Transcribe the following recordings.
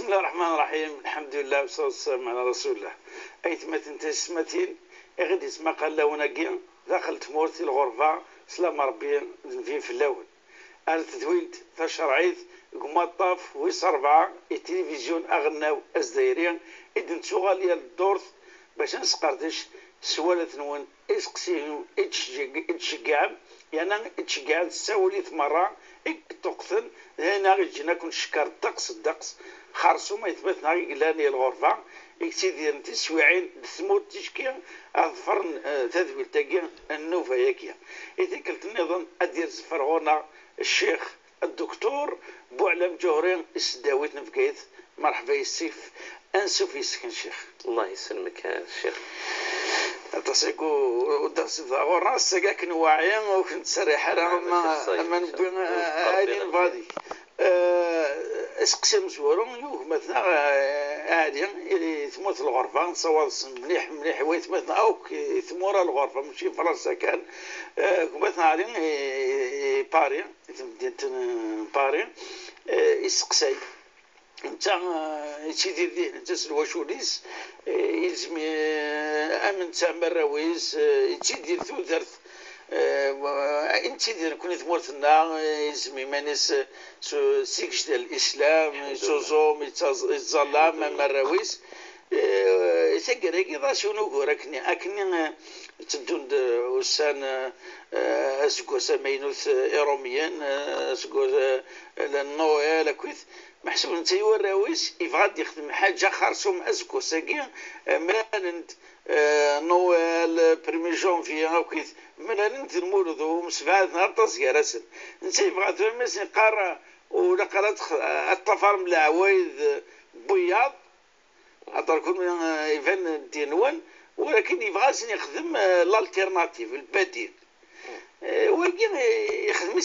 بسم الله الرحمن الرحيم. الحمد لله والصلاة والسلام على رسول الله. أيتما تنتسمتين غادي اسما قال لوناكي دخلت مورتي الغرفة سلام ربي نفين في اللون أرت دويلت تشرعيت قماطاف ويس 4 التلفزيون أغناو أزدايرين إذن تشغاليا الدورث باش نسقردش سوالة نون إسقسيهم إتشجعم يعني إتشجعم ساوليت مرة إكتوقتن هنا جينا كون شكر الدقس خارصو ما يثبت ناغي قلاني الغرفة إكتيدير تسويعين ثموت تشكي أظفرن تذويل تاقي النوفا ياكيا إذا قلت النظام أدير زفرغونا الشيخ الدكتور بوعلم جوهرين إسداويت نفقيت مرحبا يسيف أنسوف يسكن شيخ. الله يسلمك يا شيخ. تصيكو ودرس ضغورنا ساكن واعيين وكنت سريح أما نبي هادي نفادي اسقسم زورون يوه مثلا عادي يثموت الغرفة نصور مليح ويثمتنا أو يثمورا الغرفة ماشي فرنسا كان مثلا عادي باري باري يسقسي انت تيدير ديه انت سلواشوليس يلزم امن تاع راويس تيدير ثوثرت انت دير كون ثمورتنا يلزم يمانس سيكش ديال الاسلام سوزوم يتظلم مراويس تقريكي ذا شنو غوركني اكني تدون وسان اسكو سمينوث ايروميان اسكو النويل كويت محسوب انت يوراويس يبغى يخدم حاجه خارصهم اسكو ساكي مالند نويل بريمي جونفي كويت مالند المولد مسبعات نهار تصيراسن انت يبغى تمس قرا ولا قرات الطفر من العوايد بياض هضر كون يفان الدينوان ولكن يبغى يخدم الالتيرناتيف البديل ولكن يخدم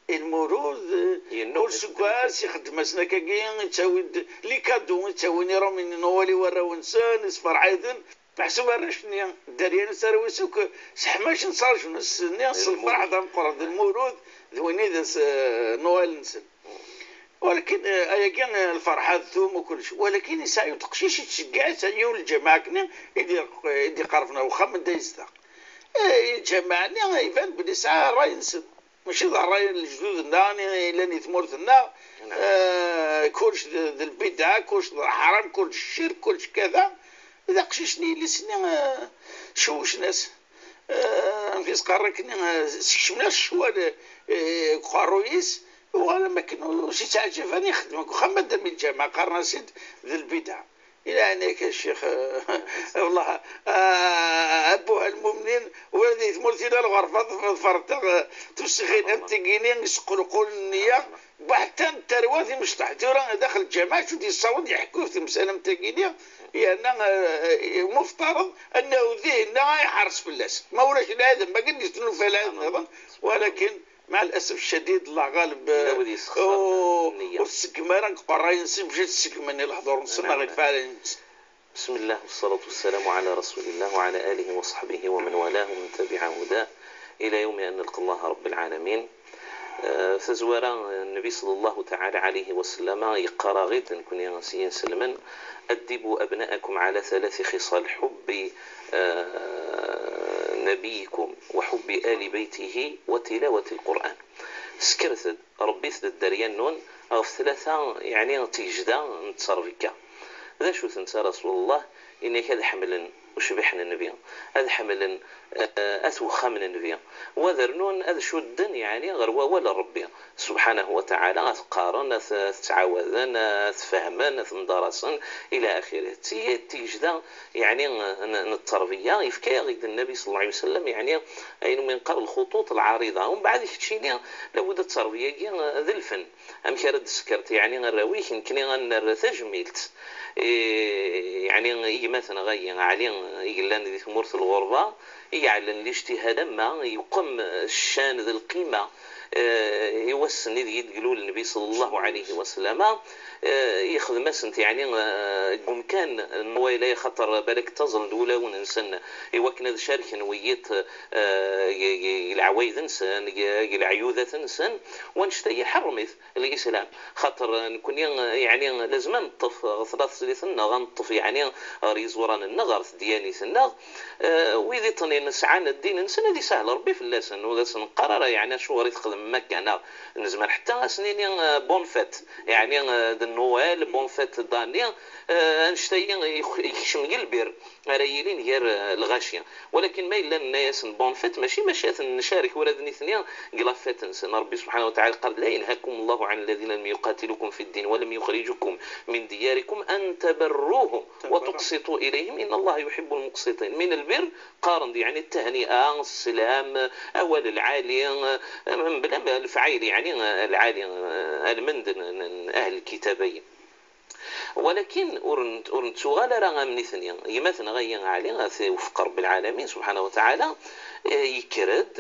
المولود كل سكواس يخدم مسنكاكين يتساوي لي كادو يتساويني راه من نوالي وراو انسان يصفر عيدن محسوب راشني داريان سارويسوك سحماش نصارش الناس الفرح ذا مقرض المولود ذويني ذا نوال نسن ولكن كان الفرحة ثوم وكل شيء ولكن يسعى تقشيش تشجع سيول الجماعة كنا يدي قرفنا وخم دايستا الجماعة يبان بلي ساعة راي نسد ماشي ذا الراي الجدود الناني لاني ثمورتنا كلش ذا البدعة كلش ذا الحرام كلش الشرك كلش كذا إذا قشيشني لسنا شوش ناس في سقاركني شمنا الشوال قارويس وانا ما كنت شي تعجبني يخدمك واخا ما دام الجامعه قرنا سيد ذي البدع الى هناك الشيخ والله ابوها المؤمنين ولدي ثمرتينا الغرفه فرت تسخين امتقينين يسقلقوا النيه وحتى التروات مش تحضيرا داخل الجامعه شو دي الصوت يحكوا في مساله امتقينيه لان مفترض انه ذهننا يحرس في الناس ما ولاش الادم ما قلناش انه في الادم ولكن مع الاسف الشديد الله غالب والسكمارن قراين مشيت السكماني الحضور نسمع غير فعلا. بسم الله والصلاة والسلام على رسول الله وعلى آله وصحبه ومن والاه ومن تبع هداه إلى يوم أن نلقى الله رب العالمين. فزوارا النبي صلى الله تعالى عليه وسلم يقرا غير نكون ينسين سلما أدبوا أبناءكم على 3 خصال حب نبيكم وحب آل بيته وتلاوة القرآن. سكرت ربي الدريان نون أو 3 يعني تيجدا نتصرفك هذا شو تنسى رسول الله إنك هذا حملا وشبحنا النبي هذا حملا أثوخا من النبي وذرنون هذا شو الدن يعني غروا ولا ربي سبحانه وتعالى أثقارن أثعوذن أثفهمن أثمدرسن إلى آخره تيجدا يعني التربية يفكي غير النبي صلى الله عليه وسلم يعني من قبل الخطوط العريضة ومن بعد شيء لابد التربية ذا الفن أم كرد سكرت يعني الراويح يمكن أن تجميلت يعني مثلا غير علي يقول لنا ذي ثمورة الغربة يعلن الاجتهاد ما يقم الشان ذي القيمة يوسن ذي يقولوا النبي صلى الله عليه وسلم ياخذ مسنت يعني قم كان النويلة خطر بالك تظل دولا وننسن يوكن شارك ويت العويذ انسان العيوذة انسان ونشتي حرمت الاسلام خاطر نكون يعني لازم نطف ثلاث سنين غنطف يعني ريزوران النغر ديالي سنة ويدي طني نسعان الدين انسان هذه سهل ربي في اللسان وذا قرار يعني شو غادي تخدم مكة انا نزمر حتى سنين بونفيت يعني النوال بونفيت دانيا نشتي يخشم البير رايلين غير الغاشيه ولكن ما الا الناس بونفيت ماشي نشارك ولاد نثنيا قلافات انسان ربي سبحانه وتعالى قال لا ينهاكم الله عن الذين لم يقاتلوكم في الدين ولم يخرجوكم من دياركم ان تبروهم وتقسطوا اليهم ان الله يحب المقسطين من البر قارن يعني التهنئه السلام اول العالي من بلا الفعيل يعني العالي المندن اهل الكتابين ولكن أورنت سؤال راه من ثانية يمثل غير عليه وفق رب العالمين سبحانه وتعالى يكرد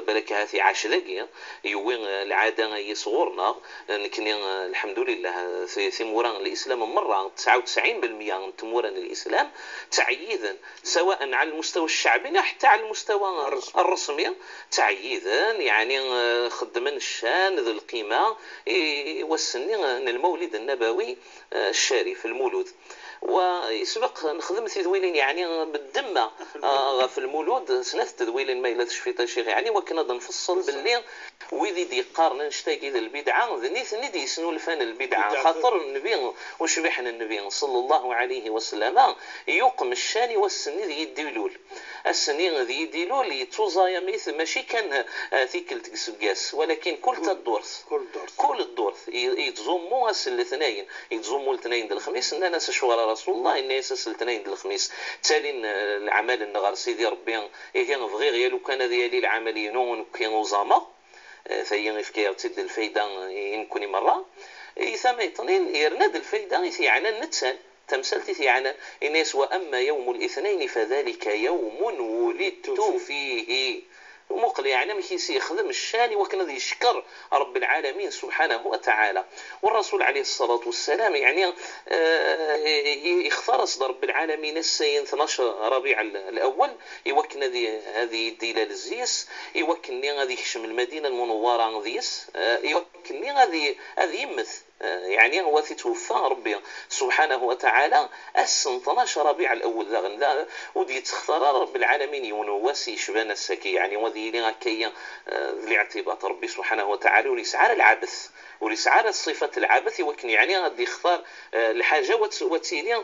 بالك هذه 10 دقائق يوين العادة يصغرنا لكن الحمد لله في موران الإسلام مرة 99% تموران الإسلام تعييدا سواء على المستوى الشعبي حتى على المستوى الرسمي تعييدا يعني خدمن الشان ذو القيمة والسن المولد النبوي الشريف المولود ويسبق نخدم تدويلين يعني بالدمة في المولود سنة تدويلين ما إلا تشفيت شيخ يعني وكنا نفصل باللي ويدي دي قارن نشتاقي البدعة ندي يسنو الفن البدعة خاطر النبي وشبحنا النبي صلى الله عليه وسلم يقم الشاني والسن ذي يديلول السنين ذي يديلول يتوزايا مثل ماشي كان ثيكل تقسقاس ولكن كل الدورث يتزوموا الاثنين يتزوموا الاثنين الخميس ان انا سشوار رسول الله ان يسس الاثنين الخميس تالين العمل النغار سيدي ربي كان فغي غيالو كان ديالي العمليين كانوا زاما فهي في تد الفايده يمكن مره ثم يطنين يرند الفايده يعني النتسان تمثلت يعني الناس واما يوم الاثنين فذلك يوم ولدت فيه ومقل يعني ماشي يخدم الشاني وكان يشكر رب العالمين سبحانه وتعالى والرسول عليه الصلاة والسلام يعني اختار رب العالمين السين 12 ربيع الأول يوكن هذه الديلة الزيس يوكن هذه هشم المدينة المنورة ذيس يوكن هذه يمث يعني هو توفى ربي سبحانه وتعالى السن 12 ربيع الأول ذا ودي تختار رب العالمين يونواسي شبان السكي يعني وذي لغاكيا لاعتباط ربي سبحانه وتعالى وليسعار العبث وليسعار الصفة العبث وكن يعني غادي يختار الحاجة وتسيني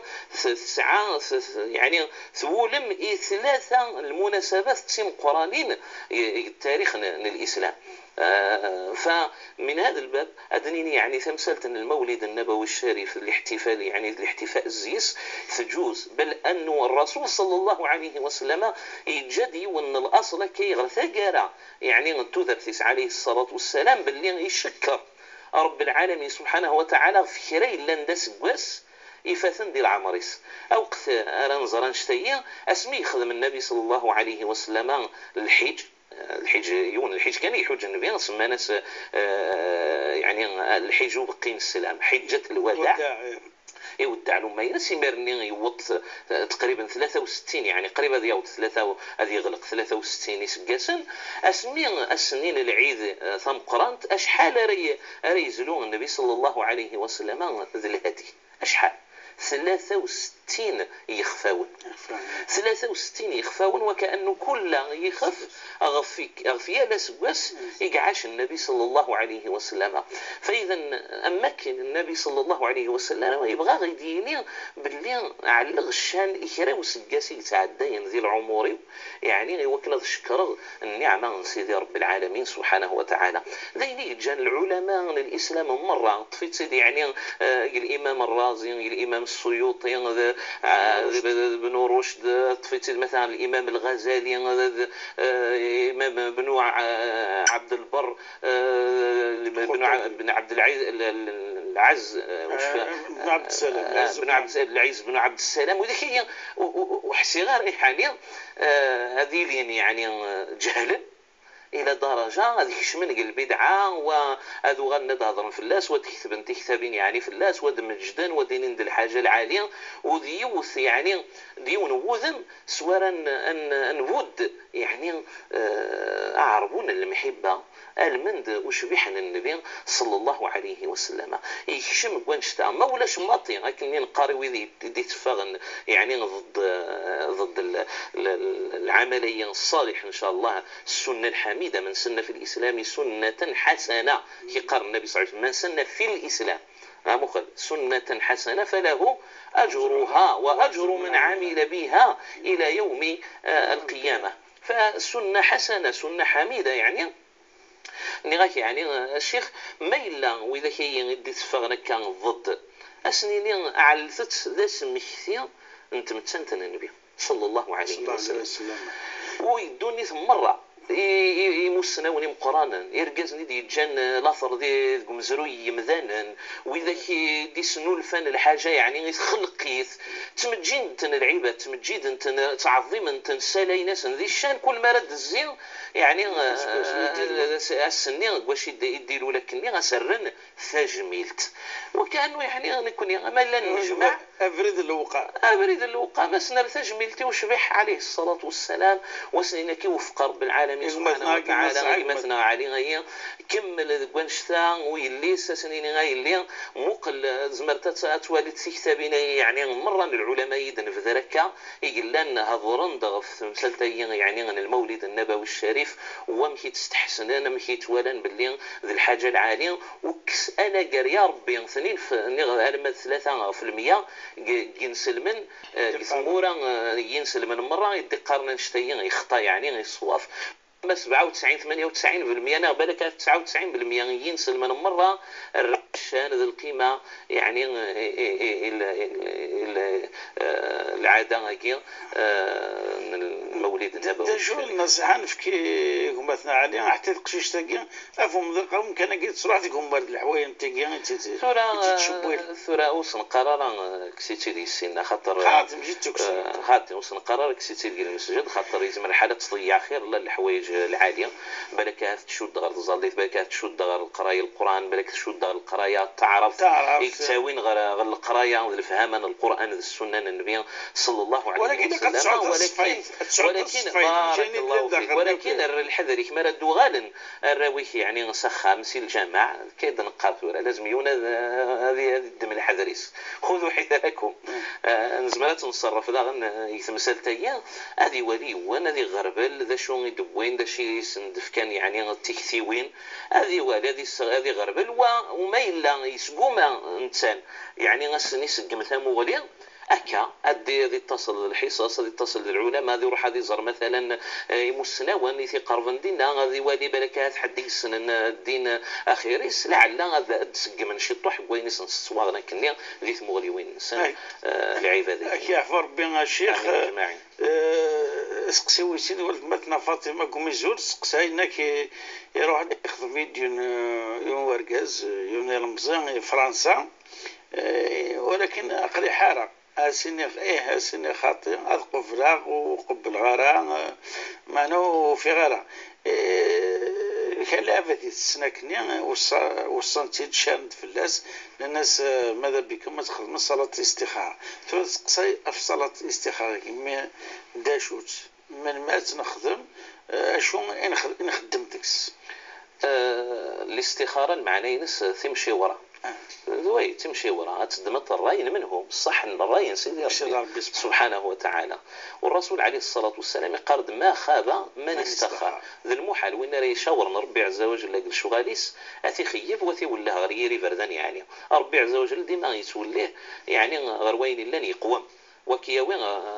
ساعة يعني ثولم 3 المناسبات تسم قرانين التاريخ الإسلام فمن هذا الباب أدنيني يعني تمثلت أن المولد النبوي الشريف الاحتفال يعني الاحتفاء الزيس تجوز بل أنه الرسول صلى الله عليه وسلم يجدي وأن الأصل كي غرثة يعني تذبثس عليه الصلاة والسلام بل يشكر رب العالمين سبحانه وتعالى في خيري لندس قوس إفاثن دي العمريس أو قث أرنزر أنشتيا أسمي خدم النبي صلى الله عليه وسلم الحج الحج كان يحج النبي سمى ناس يعني الحج بقيم السلام حجة الوداع يودع له ما ينسي مرني يوط تقريبا 63 يعني قريبا ديال 3 هذه يغلق 63 سكاسن اسمي السنين العيد ثم قرانت اشحال ريزلون النبي صلى الله عليه وسلم ذي الهدي اشحال 63 يخفاون 63 يخفاون وكأنه كل يخف أغفيا لسواس يقعاش النبي صلى الله عليه وسلم فإذا أمكن النبي صلى الله عليه وسلم يبغى غيديني باللي على الشان إخرى وسقاسي يتعدين ذي العمور يعني وكلا شكر النعمة سيدي رب العالمين سبحانه وتعالى ذيني جان العلماء الإسلام مرة طفيت سيدي يعني الإمام الرازي الإمام السيوطي بن رشد طفيت مثلا الإمام الغزالي الإمام بن عبد البر بن عبد العزيز العز بن عبد السلام العز بن عبد السلام، وذاك هي وحسي غير يعني هذه لين يعني جهلا الى درجه هذيك شمن البدعه وهذو غنى هضرن في اللاس وتكتبن تكتبين يعني في اللاس ودم جدا ودينين د الحاجه العاليه وديوث يعني ديون وذن سوارا ان ود يعني اعربون المحبه المند وشبيحن النبي صلى الله عليه وسلم يكشم كوانشتا ما ولاش ماطي لكن نقاري وذي تفغن يعني ضد العمليه الصالحه ان شاء الله السنه الحميده من سن في الاسلام سنه حسنه في قرن النبي صلى الله عليه وسلم من سن في الاسلام مخل سنة حسنة فله أجرها وأجر من عمل بها إلى يوم القيامة. فالسنة حسنة سنة حميدة يعني نغاك يعني الشيخ ما إلا وإذا كي يدي تفغنا كان ضد أسنيني أعلثت ذا سمكثير أنت متسنتنا النبي صلى الله عليه وسلم ويدوني ثم مرة يمسناوني مقرانا يرقزني دي جان الاثر دي مزروي يمذانا واذا دي سنو الفن الحاجه يعني يتخلقيث تمجين تن العيبه تمجيد تن تعظيم تن سالايناس ذي الشان كل ما رد الزين يعني السني واش يديروا لك اني غسرن تجميلت وكانه يعني نكون ما لا نجمع ابرد الوقا ما سنر تجميلتي وشبح عليه الصلاه والسلام وسنينا كي وفق رب العالمين سبحانه وتعالى مثنى عليه غير كمل كوانشتا ويلي سنين غير مقل زمرتات اتوالد في كتابنا يعني مره العلماء يدن في ذركا يقول لنا هضرن ضغف مسلتي يعني المولد النبوي الشريف ومشي تستحسن انا مشي توالن باللي ذي الحاجه العاليه وكس انا قال يا ربي ثنين في 3% ينسلمن يسمورا ينسلمن مره يدي قرن نشتي يخطى يعني يصواف ما 97 98% انا بالك 99% ينسل من مره الرشان ذي القيمه يعني العاده كي المولد النبوي شو النصيحه في مثلا عليه حتى تقشيش تاكي افهم ذكرهم كان قلت صراحه هم برد الحوايج نتاكي ثورة وصن قرار كسيتي دي السنه خاطر خاتم جيتك خاتم وصن قرار كسيتي دي المسجد خاطر يزمر حاله تضيع خير لا الحوايج العاليه بالك تشد غير الزليت بالك تشد غير القرايه القران بالك تشد غير القرايه تعرف يكتاوين غير القرايه الفهم القران السنه النبي صلى الله عليه وسلم ولكن الحذر كما ردوا غالا الراويح يعني نسخها مسي الجامع كيد نقاطوا لازم يونا هذه الدم الحذريس خذوا حذركم نزمرات نصرف ذا يتمثل هذه ولي وانا ذي غربل ذا شو يدوين ذا شي سندف كان يعني تكثيوين هذه ولي هذه غربل وما الا يسقوما انسان يعني غسني سقم ثمو ولي أكا أدي يتصل الحصص يتصل العلماء ذي روح هذه زر مثلا يمسنا واني في قرب دينا غادي والي بركات حد السنن الدين أخيريس لعل هذا تسقى من شي طح وينس نصواغنا كنيا ذي مغلي وين نسان العبادة أكي عفوا ربي الشيخ سقسي سيدي ولد ماتنا فاطمة قومي زور سقسي انك يروح ياخذ فيديو يوم ورقاز يوم المزان فرنسا ولكن أقري حارة سني خاطئ أذقف فراغ وقبل غراء مانو في غراء كان لعبة تسنكني وصنتي شاند في الناس الناس ماذا بكم ما تخدم صلاة الاستخارة تسقسي في صلاة الاستخارة كمية داشوت من مات نخدم شو نخدم تكس الاستخارة المعنى ينس تمشي ورا ذوي تمشي وراء تدمت الراين منهم صح ان الراين سيدي ربي سبحانه وتعالى والرسول عليه الصلاة والسلام قال ما خاب من استخار ذا المحال وين راه يشاور ربي عز وجل قال شغاليس اثي خيب وثي ولا غيري بردان يعني ربي عز وجل ديما يتوليه يعني غير وين لن يقوم وكياوي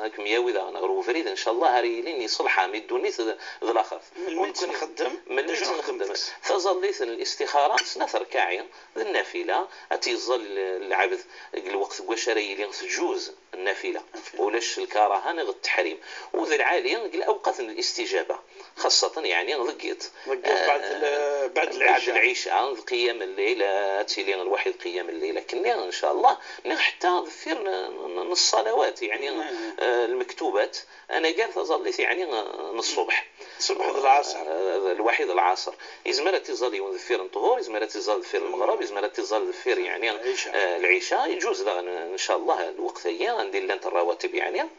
كمياوي ذا نغرو فريد ان شاء الله هاري لين صلحه ميدوني ذا الاخر ممكن نخدم فظليت الاستخاره نثر كاعي النافله اتيظل العبد الوقت وشري لين جوز النافله ولاش الكراهه نغ التحريم وذا العالي الاوقات الاستجابه خاصة يعني ضقيت بعد العشاء قيام الليل تيلي الواحد قيام الليل، لكن إن شاء الله حتى ظفير الصلوات يعني المكتوبات أنا قال تظليت يعني الصبح العصر الواحد العصر إزمرة تظل ينذفير الظهور، إزمرة تظل ذفير المغرب، إزمرة تظل ذفير يعني العشاء يجوز إن شاء الله الوقت هي عندي لنت الرواتب يعني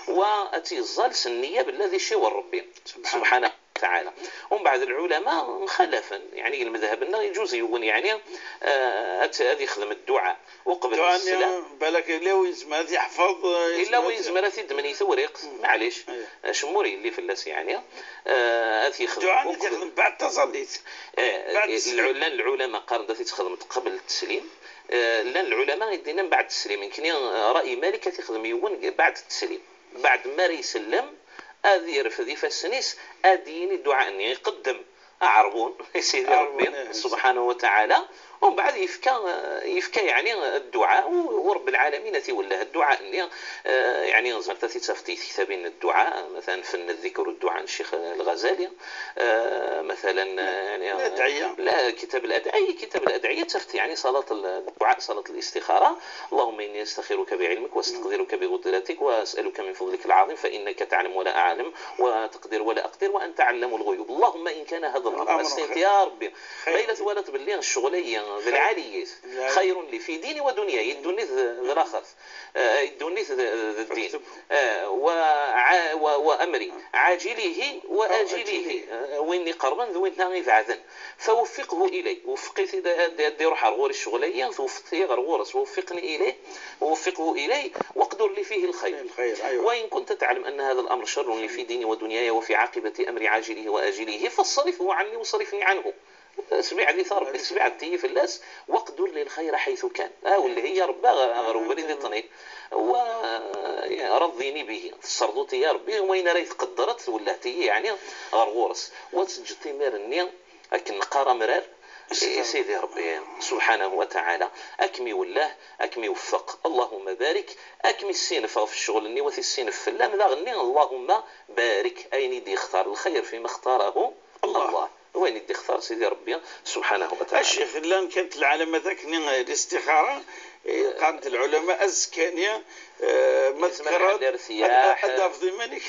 وأتيظل سنية بالذي شوى ربي سبحانه وتعالى. ومن بعد العلماء مخلفا يعني المذهب انه يجوز يقول يعني هذه يخدم الدعاء وقبل السلام بالك لو يزمات يحفظ الا ويزمرت دمني ثوريق معليش شموري اللي في الناس يعني هذه يخدم بعد تصليت العلماء قالوا تخدم قبل التسليم، لا العلماء يدينا بعد التسليم، يمكن راي مالك تخدم يقول بعد التسليم بعد ما يسلم هذه يرفض فالسنيس أديني الدعاء أني يقدم أعربون سيدي ربي سبحانه وتعالى، ومن بعد يفكى يعني الدعاء ورب العالمين تولى الدعاء أني يعني نزلت تفتي كتابين الدعاء مثلا فن الذكر والدعاء الشيخ الغزالي مثلا يعني لا كتاب الأدعية كتاب الأدعية تفتي يعني صلاة الدعاء صلاة الاستخارة، اللهم إني أستخيرك بعلمك واستقدرك بقدرتك وأسألك من فضلك العظيم فإنك تعلم ولا أعلم وتقدر ولا أقدر وأنت علم الغيوب، اللهم إن كان هذا الأمر استنت يا ربي ليلة ولد باللي الشغلية بالعالية خير لي في ديني ودنياي الدنيا ذا الآخر الدنيا ذا الدين وأمري عاجله وآجله وإني قربا وإني ذا عذن فوفقه إلي وفقت دي روح غور الشغلية توفقتي غورس ووفقني إليه ووفقه إلي واقدر لي فيه الخير أيوة. وإن كنت تعلم أن هذا الأمر شر لي في ديني ودنياي وفي عاقبة أمر عاجله وآجله فاصرفه عني وصرفني عنه اسمع لي ثرب اسمع تي في الناس واقدر لي الخير حيث كان واللي هي ربا غروب لي طني ورضيني به الصردوتي يا ربي وين ريت قدرت ولا تي يعني غرورس وتجتي مرني لكن قارا مرار سيدي ربي سبحانه وتعالى أكمي والله أكمي وفق اللهم بارك أكمي السينف في الشغل الني وثي السينف في الله مذاغني اللهم بارك أين دي اختار الخير فيما اختاره الله وين يدي اختار سيدي ربي سبحانه وتعالى. الشيخ لان كانت العلامه ذاك الاستخاره قامت العلماء أزكانيا مذكرات أدافض منك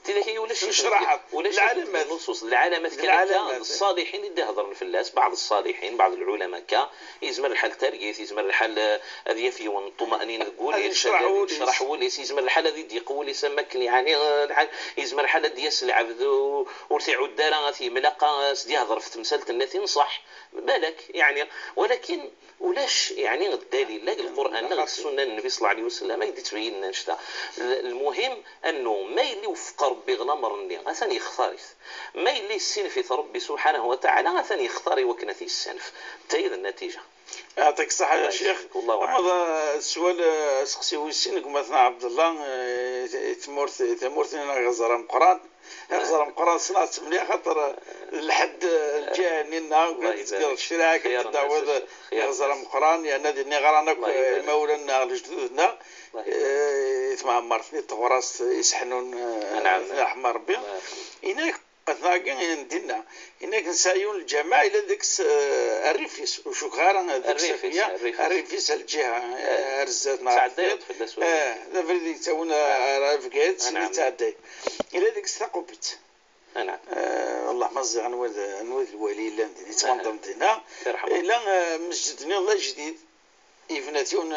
تلاقي ولا شيء شرحت العلامات النصوص العلامات كان الصالحين اللي هضرن في الناس بعض الصالحين بعض العلماء كا يزمر الحال تاريخ يزمر الحال هذه يفي والطمأنينة تقول يشرح وليس يزمر الحال هذه يقول يسمك يعني يزمر الحال هذه يسل عبد ورتيعو الدار في ملقا سدي هضر في تمثال الناس صح بالك يعني ولكن ولاش يعني الدليل لا القرآن لا السنة النبي صلى الله عليه وسلم ما يدي تبين لنا نشتا المهم أنه ما يلي وفق ربي غلامر النية ثاني يختارث ما يلي السنف ربي سبحانه وتعالى ثاني يختاري وكنتي السنف تأيد النتيجة. يعطيك الصحة يا شيخ. هذا السؤال سقسي ويسينك مثلا عبد الله تمورتنا غزارة مقران غزارة مقران صنعت مليح خاطر الحد الجانينا قلت الشراكة تدعوذ غزارة مقران يعني نادي نغرانا مولانا لجدودنا يتمع مرتني التغراس يسحنون أحمر ربي هناك مثلا ندينا هناك نسايون الجماعة إلى ذيك الريفيس وشكرا الريفيس الجهة أرزتنا تعديت في الأسود ذا فريدي تسوونا رافقات سني تعدي إلى ذيك استقبت نعم والله مزع نوذ الولي اللي عندنا يتمنظمتنا إلا مسجدني الله جديد يفناتيون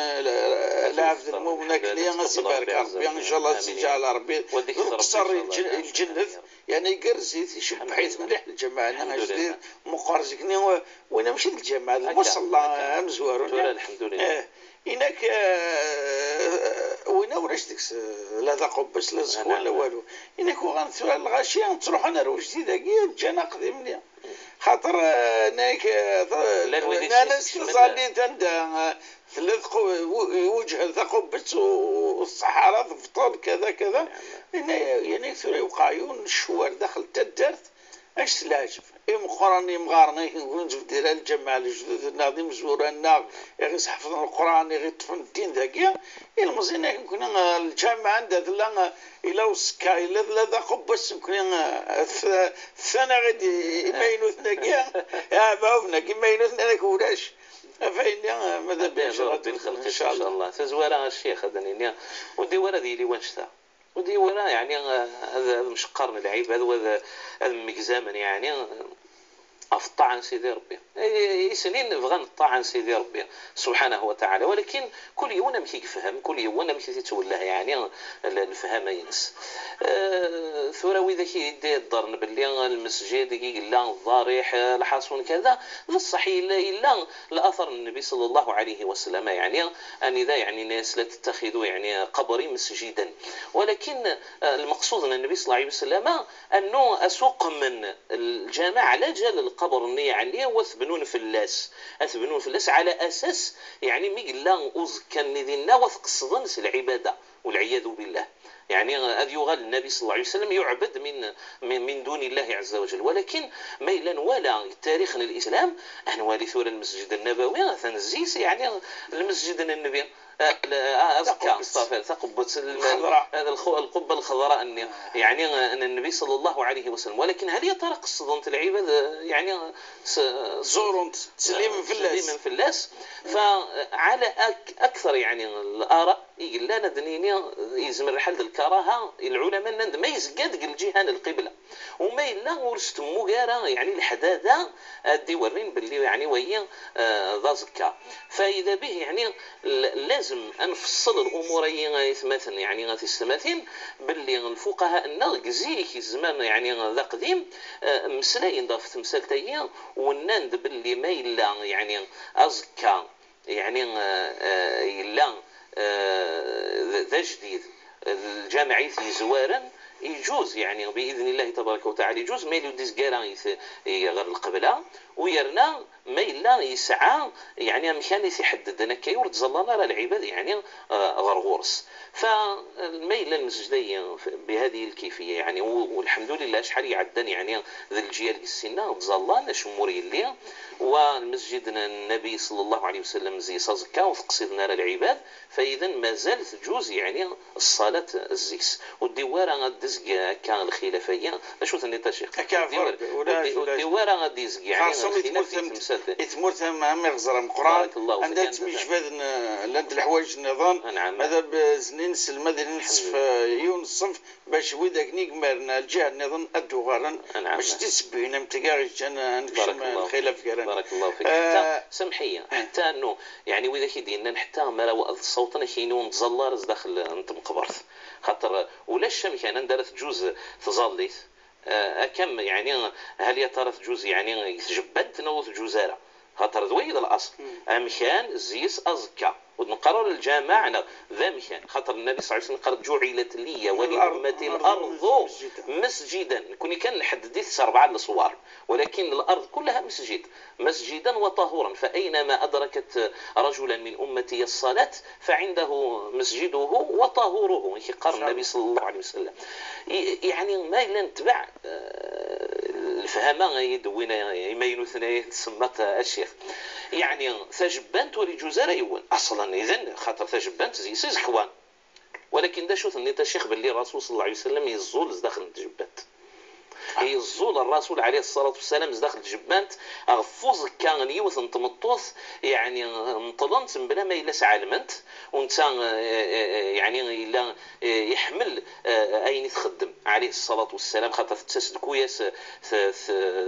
لعبد المؤمنة كليا غاسي بارك ربي ان شاء الله تجعل ربي وقصر الجنة يعني يقرزيت يشوف بحيث مليح الجماعة انا جديد مقارزكني وانا مشيت الجماعة المصلى مزوارون الحمد لله هناك وين ولاش ديك لا ذا قبس لا زخوه لا والو هناك وغنثوى الغاشيه تروح انا روج جديده كي جانا قديم ليا خاطر هناك انا استصلي تندا ثلاث وجه ثقبت والصحراء فطور كذا كذا يعني ثري وقايون الشوار داخل تدرت اش تلاجف القران مغارنا يكون ديال الجماعه الجدد الناظم زورانا غير حفظنا القران غير طفن الدين ذاكيا المزيان يمكن الجامعه عندها لا الى وسكا الى لا قبس يمكن السنه غادي يمينوا ثناكيا يا باونا كيما يمينوا ثناك ولاش فإن ماذا بيا ربي الخلق ان شاء الله تزوار الشيخ هذا ودي ورا ديالي وانشتا ودي ورا يعني هذا مش قرن العيب هذا مكزامن يعني أفطع عن سيدي ربي سنين بغى نطاع عن سيدي ربي سبحانه وتعالى ولكن كل يوم مشي يفهم كل يوم مشي يتولاه يعني الفهم ينس ثوروي ذاك يدي الضرن باللي المسجد لا الضارح الحاصون كذا بصح الا الاثر النبي صلى الله عليه وسلم يعني ان اذا يعني الناس لا تتخذوا يعني قبري مسجدا ولكن المقصود ان النبي صلى الله عليه وسلم انه اسوق من الجامع لا جال القبر النية عليه وثبنون فلاس اثبنون فلاس على اساس يعني ميقلا كان ندينا وثقصدن العباده والعياذ بالله يعني هذا يغال النبي صلى الله عليه وسلم يعبد من دون الله عز وجل ولكن ميلا ولا تاريخ الاسلام انوالي ثور المسجد النبوي ثنزيس يعني المسجد النبوي أزكى ثقبت هذا القبة الخضراء يعني أن النبي صلى الله عليه وسلم ولكن هل يطرق الصدنة العباد يعني زور تسليم في اللاس فعلى أكثر يعني الآراء يقول لنا دنيني يزمر حل الكراهة العلماء نند ما يزقد الجهة القبلة وما إلا ورست مقارا يعني الحداثة دي ورين باللي يعني وهي ذا زكا فإذا به يعني لازم نفصل الأمور مثلا يعني غادي السماثين باللي الفقهاء النغزيك الزمان يعني ذا قديم مسلاين ضافت مسالتين ونند باللي ما إلا يعني أزكا يعني إلا ذا جديد الجامعي زوارا يجوز يعني بإذن الله تبارك وتعالى يجوز ما يلوديز كارا غير القبلة ويرنا ما إلا يسعى يعني مكان يحدد أنا كيورد زلانا على العباد يعني غرغورس فما إلا المسجدين بهذه الكيفية يعني والحمد لله شحال يعدن يعني ذا الجيال السنة زلان شموري اللي والمسجد النبي صلى الله عليه وسلم زي صزكا وتقصدنا للعباد فإذا ما زالت تجوز يعني الصلاة الزيس والدوارة غدزق كان الخلافية شو ثاني تشيخ والدوارة غدزق يعني يتمرت ما يغزر القرآن عندها تميش فاد لند الحوايج النظام هذا بزنين سلمة نصف يونصف باش ويدك نيقمرنا الجهة النظام أدوغارا باش تسبينا متقارج أنا نكشم الخلاف كران بارك الله فيك حتى سمحية حتى أنه يعني وإذا كيدينا حتى مرا الصوت كينون تزلارز داخل أنت مقبرت خاطر ولا الشام كان دارت جوز تزليت كم يعني هل يا ترى جوز يعني جبدت نوث جوزارة خاطر دويد الأصل أمكان زيس أزكى ونقرر الجامعة ذا مكان خاطر النبي صلى الله عليه وسلم قال جعلت لي ولأمتي الأرض مسجدا كوني كان لحد 4 الصور ولكن الأرض كلها مسجدا وطهورا فأينما أدركت رجلا من أمتي الصلاة فعنده مسجده وطهوره قال النبي صلى الله عليه وسلم يعني ما إلا نتبع الفهمة يدوينا يمينو ثنايا سمت الشيخ يعني ثجبانت ولجزارة يون أصلا إذن خاطر ثجبانت زي سيزكوان ولكن دا شوث النيتا الشيخ باللي الرسول صلى الله عليه وسلم يزول داخل التجبانت يزول الرسول عليه الصلاة والسلام داخل الجبانت أغفوز كان يوث انتمطوث يعني انطلنت بلا ما يلس عالمنت وانت يعني إلا يحمل أين يتخدم عليه الصلاة والسلام خاطر تسد كويس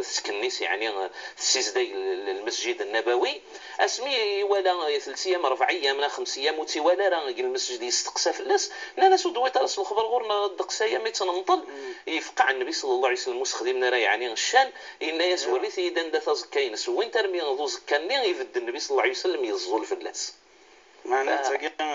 سكنيس يعني السيزدي المسجد النبوي اسمي ولا 3 أيام 4 أيام من 5 أيام وتي ولا راه المسجد يستقسى في الناس لا سود ويترس الخبر غورنا دقسايا ميتننطل يفقع النبي صلى الله عليه وسلم مستخدمنا راه يعني الشان ان يسولي سيدان دا تزكاين سوين ترمي ذو زكاني يفد النبي صلى الله عليه وسلم يزول في الناس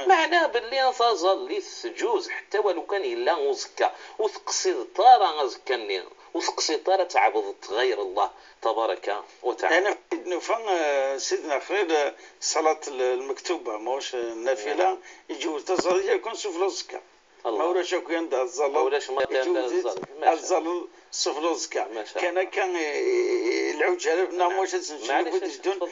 معناه باللي تظل لي تجوز حتى ولو كان الا وزكا وتقصد طارا زكاني وتقصد طارا تعبد غير الله تبارك وتعالى. انا نفهم سيدنا خير صلاه المكتوبه ماهوش النافله يجوز تصلي يكون سفل الزكاه ما ولاش كو يند الزلل ولاش ما كان الزلل سفلوزكا كان العجاله ناموش تنجدون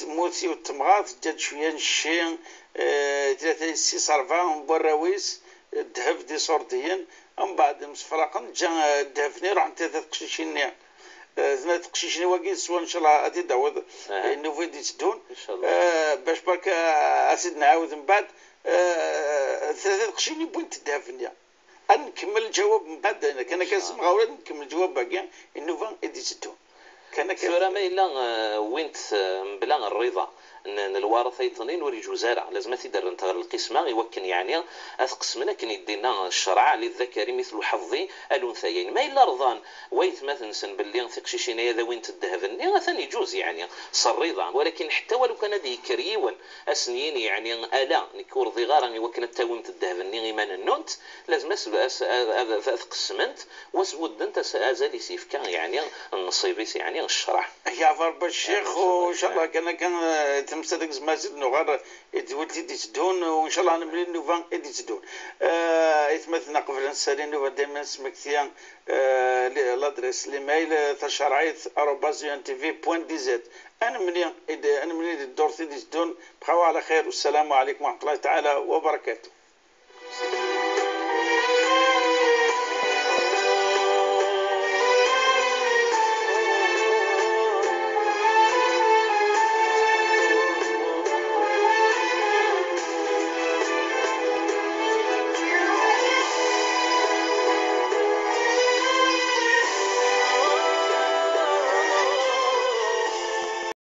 موتي والتمغاط جات شويه نشين 3 6 4 براويس الذهب دي صورديين من بعد مسفرقا جا الذهبني راح انت تقشيشني زنا تقشيشني واقي سوا ان شاء الله غادي داود انه فيدي تدون باش برك اسيد نعاود من بعد 3 تقشيني بوينت الذهبني نكمل الجواب من بعد انا كان كنسمع غاولاد نكمل الجواب باقي انه فان ادي تدون كان سورة ما إلا وينت بلا الرضا الوارث يطنين وري جوزارة لازم تيدر انت القسمة يوكن يعني أتقسمنا كان يدينا الشرع للذكر مثل حظ الأنثيين ما إلا رضان ويت مثلا سن باللي ثقشيشين هذا وينت الذهب ثاني يجوز يعني صار رضا ولكن حتى ولو كان هذه كريون أسنين يعني ألا نكور ضغارا يوكن التاوينت الذهب إيمان النونت لازم أتقسمنت وسود أنت أزالي سيف كان يعني النصيبي يعني الشرع يا فرب الشيخ وان شاء الله كان تمسدك زمازد نغار ولتي دي تدون وان شاء الله نملي نوفان ادي تدون يتمثلنا قبل نسالين نوفا دائما سمكتيان لادريس ليميل تشرعيت @tv.dz انا مني الدور تي دي تدون بقاو على خير والسلام عليكم ورحمه الله تعالى وبركاته.